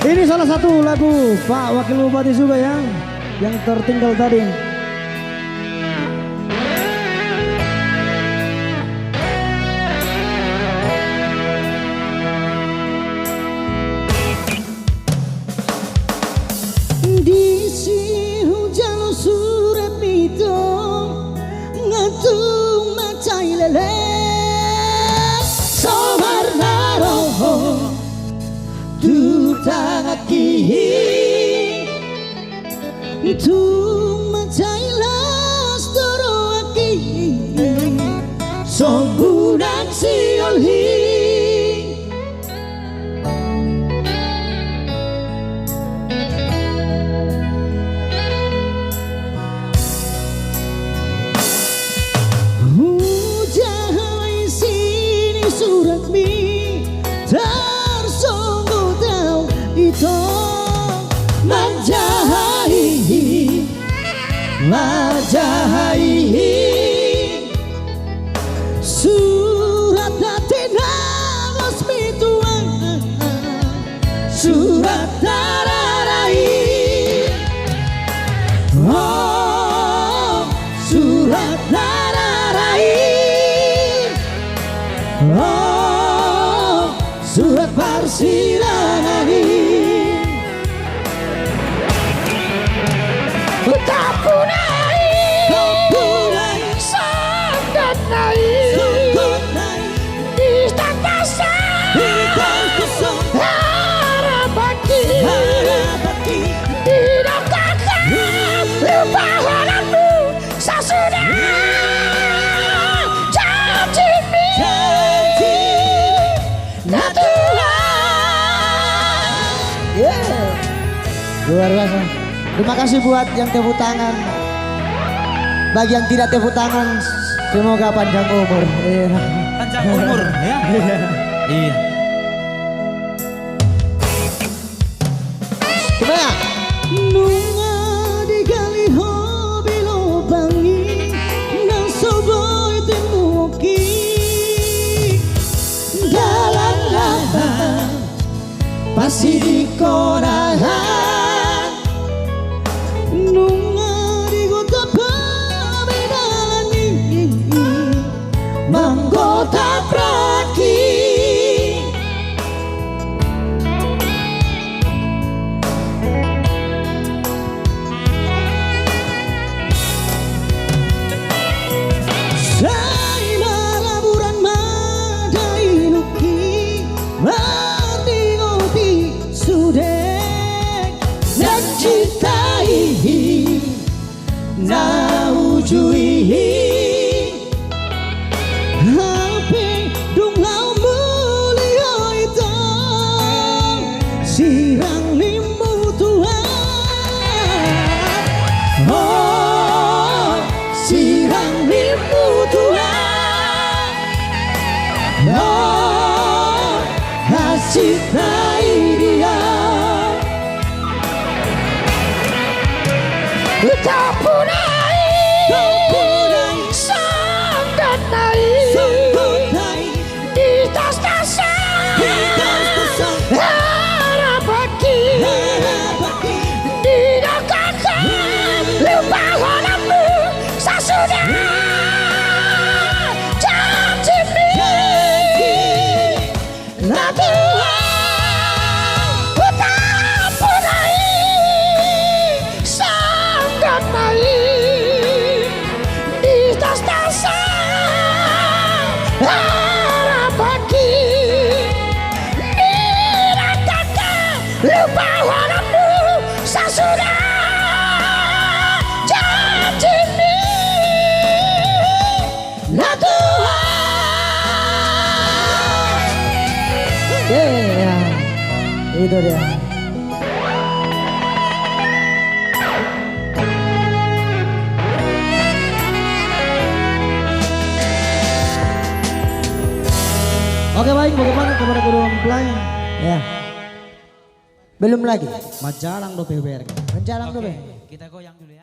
Ini salah satu lagu Pak Wakil Bupati juga yang tertinggal tadi. Di si hujan surat itu ngatung macai lele sobar naroho tu tangaki tu macai las doro aki so budak siolhi. Surat mi tersungguh tahu itu majahai surat datina resmi tuan surat tararai oh surat tararai oh, surat persidangan tak punai sangat naik di tanpa harapaki tidak akan lupa waranmu sesudah luar biasa. Terima kasih buat yang tepuk tangan. Bagi yang tidak tepuk tangan, semoga panjang umur. Panjang umur ya. Iya. Gimana? Nunga digali hobi lobangi nang soboy temuki dalam lahan pasti di korahan. Nunga di kota pemedalani manggota praki saya laburan madai luki mandi ngopi sudah dan cintai naujui hape dung lau mulia itu sirang limbu Tuhan oh sirang limbu Tuhan oh kasih dia tak punai sangat naik di tas harapaki tidak akan lupa waranmu sesudah janji nah Tuhan tak punai sangat naik di tas harapaki tidak akan lupa waranmu sesudah janji nah Tuhan. Ya, itu dia. Oke baik, bagaimana kepada kedua mempelai? Ya. Belum lagi. Majalang do beber. Menjalang tuh, Be. Kita goyang dulu ya.